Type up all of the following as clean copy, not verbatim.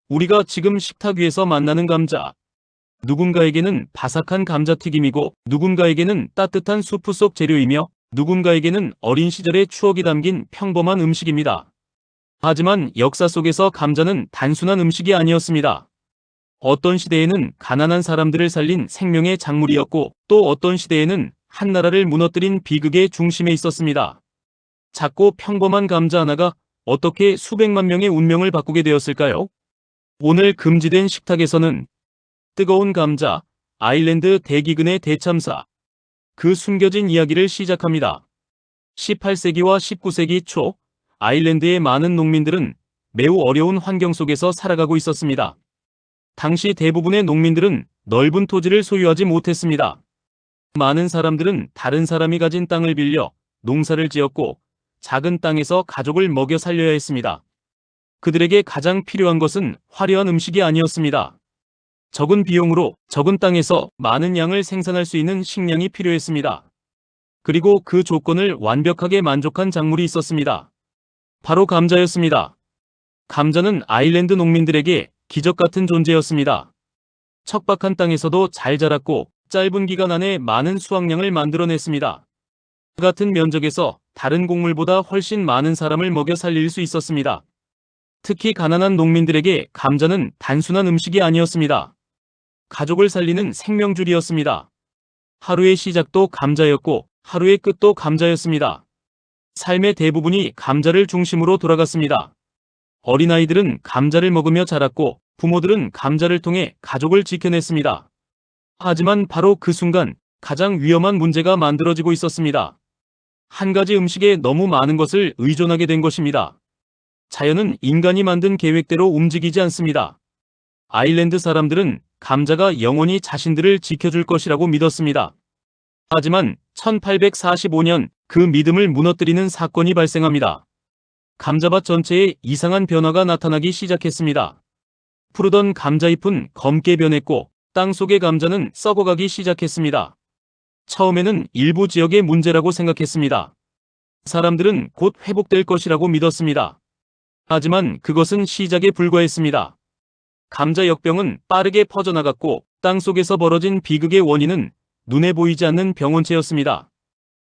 우리가 지금 식탁 위에서 만나는 감자. 누군가에게는 바삭한 감자튀김이고 누군가에게는 따뜻한 수프 속 재료이며 누군가에게는 어린 시절의 추억이 담긴 평범한 음식입니다. 하지만 역사 속에서 감자는 단순한 음식이 아니었습니다. 어떤 시대에는 가난한 사람들을 살린 생명의 작물이었고 또 어떤 시대에는 한 나라를 무너뜨린 비극의 중심에 있었습니다. 작고 평범한 감자 하나가 어떻게 수백만 명의 운명을 바꾸게 되었을까요? 오늘 금지된 식탁에서는 뜨거운 감자, 아일랜드 대기근의 대참사, 그 숨겨진 이야기를 시작합니다. 18세기와 19세기 초, 아일랜드의 많은 농민들은 매우 어려운 환경 속에서 살아가고 있었습니다. 당시 대부분의 농민들은 넓은 토지를 소유하지 못했습니다. 많은 사람들은 다른 사람이 가진 땅을 빌려 농사를 지었고 작은 땅에서 가족을 먹여 살려야 했습니다. 그들에게 가장 필요한 것은 화려한 음식이 아니었습니다. 적은 비용으로 적은 땅에서 많은 양을 생산할 수 있는 식량이 필요했습니다. 그리고 그 조건을 완벽하게 만족한 작물이 있었습니다. 바로 감자였습니다. 감자는 아일랜드 농민들에게 기적 같은 존재였습니다. 척박한 땅에서도 잘 자랐고 짧은 기간 안에 많은 수확량을 만들어냈습니다. 같은 면적에서 다른 곡물보다 훨씬 많은 사람을 먹여 살릴 수 있었습니다. 특히 가난한 농민들에게 감자는 단순한 음식이 아니었습니다. 가족을 살리는 생명줄이었습니다. 하루의 시작도 감자였고 하루의 끝도 감자였습니다. 삶의 대부분이 감자를 중심으로 돌아갔습니다. 어린아이들은 감자를 먹으며 자랐고 부모들은 감자를 통해 가족을 지켜냈습니다. 하지만 바로 그 순간 가장 위험한 문제가 만들어지고 있었습니다. 한 가지 음식에 너무 많은 것을 의존하게 된 것입니다. 자연은 인간이 만든 계획대로 움직이지 않습니다. 아일랜드 사람들은 감자가 영원히 자신들을 지켜줄 것이라고 믿었습니다. 하지만 1845년 그 믿음을 무너뜨리는 사건이 발생합니다. 감자밭 전체에 이상한 변화가 나타나기 시작했습니다. 푸르던 감자잎은 검게 변했고 땅 속의 감자는 썩어가기 시작했습니다. 처음에는 일부 지역의 문제라고 생각했습니다. 사람들은 곧 회복될 것이라고 믿었습니다. 하지만 그것은 시작에 불과했습니다. 감자 역병은 빠르게 퍼져나갔고 땅 속에서 벌어진 비극의 원인은 눈에 보이지 않는 병원체였습니다.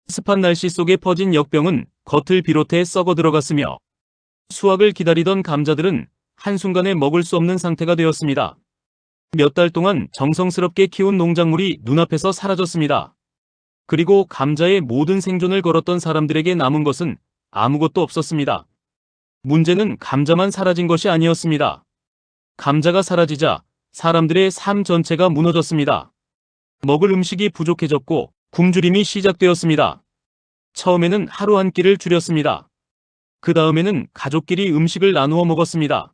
습한 날씨 속에 퍼진 역병은 겉을 비롯해 썩어 들어갔으며 수확을 기다리던 감자들은 한순간에 먹을 수 없는 상태가 되었습니다. 몇 달 동안 정성스럽게 키운 농작물이 눈앞에서 사라졌습니다. 그리고 감자의 모든 생존을 걸었던 사람들에게 남은 것은 아무것도 없었습니다. 문제는 감자만 사라진 것이 아니었습니다. 감자가 사라지자 사람들의 삶 전체가 무너졌습니다. 먹을 음식이 부족해졌고 굶주림이 시작되었습니다. 처음에는 하루 한 끼를 줄였습니다. 그 다음에는 가족끼리 음식을 나누어 먹었습니다.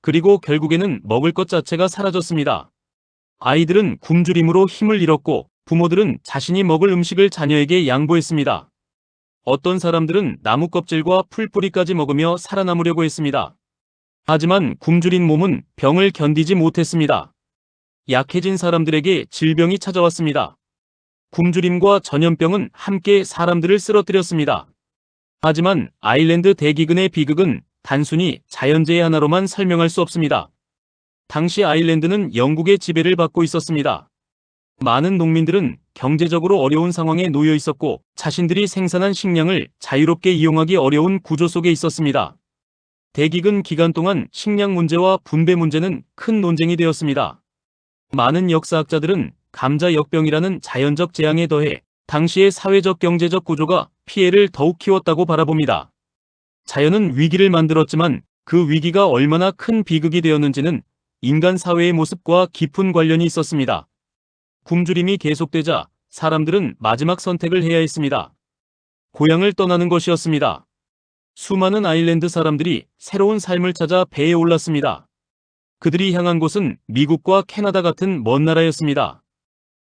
그리고 결국에는 먹을 것 자체가 사라졌습니다. 아이들은 굶주림으로 힘을 잃었고 부모들은 자신이 먹을 음식을 자녀에게 양보했습니다. 어떤 사람들은 나무 껍질과 풀뿌리까지 먹으며 살아남으려고 했습니다. 하지만 굶주린 몸은 병을 견디지 못했습니다. 약해진 사람들에게 질병이 찾아왔습니다. 굶주림과 전염병은 함께 사람들을 쓰러뜨렸습니다. 하지만 아일랜드 대기근의 비극은 단순히 자연재해 하나로만 설명할 수 없습니다. 당시 아일랜드는 영국의 지배를 받고 있었습니다. 많은 농민들은 경제적으로 어려운 상황에 놓여 있었고 자신들이 생산한 식량을 자유롭게 이용하기 어려운 구조 속에 있었습니다. 대기근 기간 동안 식량 문제와 분배 문제는 큰 논쟁이 되었습니다. 많은 역사학자들은 감자 역병이라는 자연적 재앙에 더해 당시의 사회적 경제적 구조가 피해를 더욱 키웠다고 바라봅니다. 자연은 위기를 만들었지만 그 위기가 얼마나 큰 비극이 되었는지는 인간 사회의 모습과 깊은 관련이 있었습니다. 굶주림이 계속되자 사람들은 마지막 선택을 해야 했습니다. 고향을 떠나는 것이었습니다. 수많은 아일랜드 사람들이 새로운 삶을 찾아 배에 올랐습니다. 그들이 향한 곳은 미국과 캐나다 같은 먼 나라였습니다.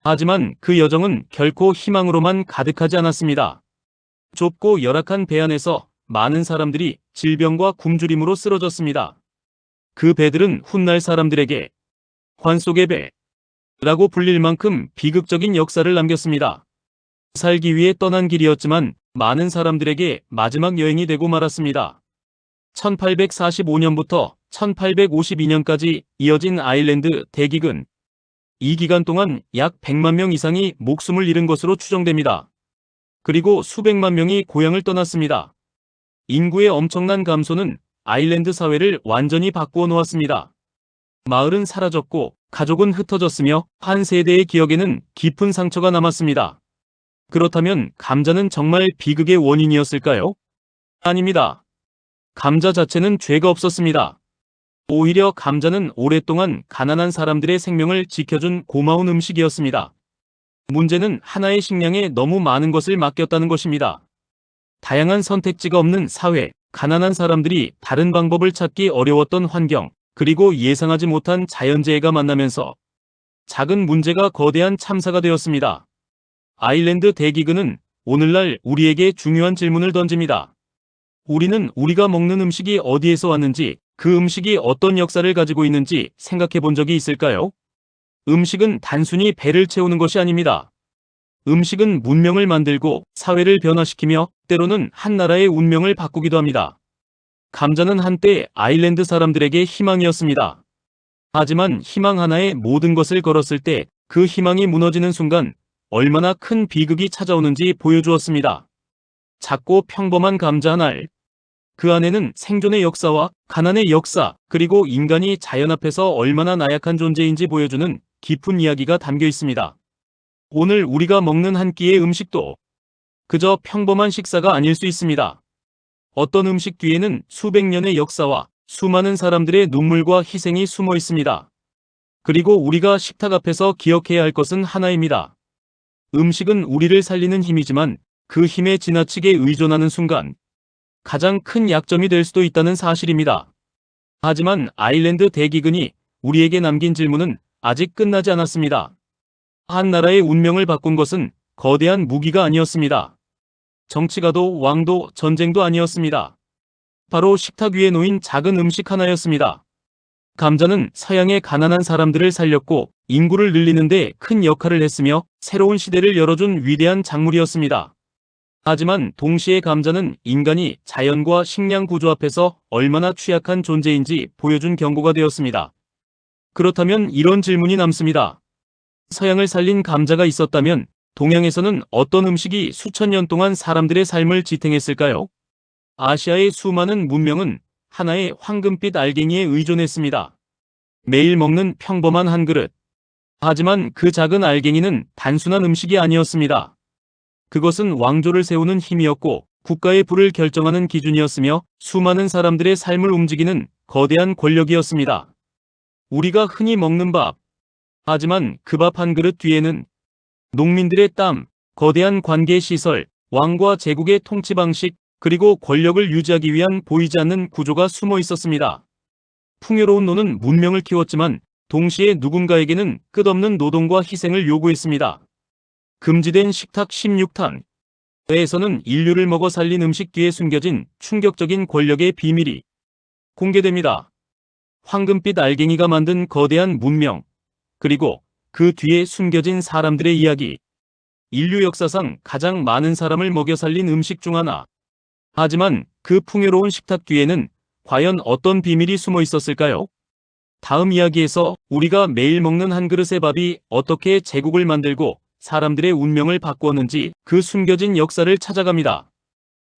하지만 그 여정은 결코 희망으로만 가득하지 않았습니다. 좁고 열악한 배 안에서 많은 사람들이 질병과 굶주림으로 쓰러졌습니다. 그 배들은 훗날 사람들에게 환 속의 배라고 불릴 만큼 비극적인 역사를 남겼습니다. 살기 위해 떠난 길이었지만 많은 사람들에게 마지막 여행이 되고 말았습니다. 1845년부터 1852년까지 이어진 아일랜드 대기근. 이 기간 동안 약 100만 명 이상이 목숨을 잃은 것으로 추정됩니다. 그리고 수백만 명이 고향을 떠났습니다. 인구의 엄청난 감소는 아일랜드 사회를 완전히 바꾸어 놓았습니다. 마을은 사라졌고 가족은 흩어졌으며 한 세대의 기억에는 깊은 상처가 남았습니다. 그렇다면 감자는 정말 비극의 원인이었을까요? 아닙니다. 감자 자체는 죄가 없었습니다. 오히려 감자는 오랫동안 가난한 사람들의 생명을 지켜준 고마운 음식이었습니다. 문제는 하나의 식량에 너무 많은 것을 맡겼다는 것입니다. 다양한 선택지가 없는 사회, 가난한 사람들이 다른 방법을 찾기 어려웠던 환경, 그리고 예상하지 못한 자연재해가 만나면서 작은 문제가 거대한 참사가 되었습니다. 아일랜드 대기근은 오늘날 우리에게 중요한 질문을 던집니다. 우리는 우리가 먹는 음식이 어디에서 왔는지, 그 음식이 어떤 역사를 가지고 있는지 생각해 본 적이 있을까요? 음식은 단순히 배를 채우는 것이 아닙니다. 음식은 문명을 만들고 사회를 변화시키며 때로는 한 나라의 운명을 바꾸기도 합니다. 감자는 한때 아일랜드 사람들에게 희망이었습니다. 하지만 희망 하나에 모든 것을 걸었을 때 그 희망이 무너지는 순간 얼마나 큰 비극이 찾아오는지 보여주었습니다. 작고 평범한 감자 한 알. 그 안에는 생존의 역사와 가난의 역사, 그리고 인간이 자연 앞에서 얼마나 나약한 존재인지 보여주는 깊은 이야기가 담겨 있습니다. 오늘 우리가 먹는 한 끼의 음식도 그저 평범한 식사가 아닐 수 있습니다. 어떤 음식 뒤에는 수백 년의 역사와 수많은 사람들의 눈물과 희생이 숨어 있습니다. 그리고 우리가 식탁 앞에서 기억해야 할 것은 하나입니다. 음식은 우리를 살리는 힘이지만 그 힘에 지나치게 의존하는 순간 가장 큰 약점이 될 수도 있다는 사실입니다. 하지만 아일랜드 대기근이 우리에게 남긴 질문은 아직 끝나지 않았습니다. 한 나라의 운명을 바꾼 것은 거대한 무기가 아니었습니다. 정치가도 왕도 전쟁도 아니었습니다. 바로 식탁 위에 놓인 작은 음식 하나였습니다. 감자는 서양의 가난한 사람들을 살렸고 인구를 늘리는 데 큰 역할을 했으며 새로운 시대를 열어준 위대한 작물이었습니다. 하지만 동시에 감자는 인간이 자연과 식량 구조 앞에서 얼마나 취약한 존재인지 보여준 경고가 되었습니다. 그렇다면 이런 질문이 남습니다. 서양을 살린 감자가 있었다면 동양에서는 어떤 음식이 수천 년 동안 사람들의 삶을 지탱했을까요? 아시아의 수많은 문명은 하나의 황금빛 알갱이에 의존했습니다. 매일 먹는 평범한 한 그릇. 하지만 그 작은 알갱이는 단순한 음식이 아니었습니다. 그것은 왕조를 세우는 힘이었고 국가의 부를 결정하는 기준이었으며 수많은 사람들의 삶을 움직이는 거대한 권력이었습니다. 우리가 흔히 먹는 밥. 하지만 그 밥 한 그릇 뒤에는 농민들의 땀, 거대한 관계 시설, 왕과 제국의 통치 방식, 그리고 권력을 유지하기 위한 보이지 않는 구조가 숨어 있었습니다. 풍요로운 노는 문명을 키웠지만 동시에 누군가에게는 끝없는 노동과 희생을 요구했습니다. 금지된 식탁 16탄. 에서는 인류를 먹어 살린 음식 뒤에 숨겨진 충격적인 권력의 비밀이 공개됩니다. 황금빛 알갱이가 만든 거대한 문명, 그리고 그 뒤에 숨겨진 사람들의 이야기. 인류 역사상 가장 많은 사람을 먹여 살린 음식 중 하나. 하지만 그 풍요로운 식탁 뒤에는 과연 어떤 비밀이 숨어 있었을까요? 다음 이야기에서 우리가 매일 먹는 한 그릇의 밥이 어떻게 제국을 만들고 사람들의 운명을 바꾸었는지 그 숨겨진 역사를 찾아갑니다.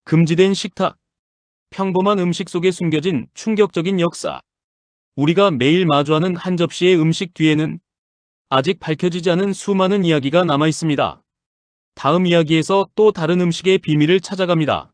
금지된 식탁. 평범한 음식 속에 숨겨진 충격적인 역사. 우리가 매일 마주하는 한 접시의 음식 뒤에는 아직 밝혀지지 않은 수많은 이야기가 남아 있습니다. 다음 이야기에서 또 다른 음식의 비밀을 찾아갑니다.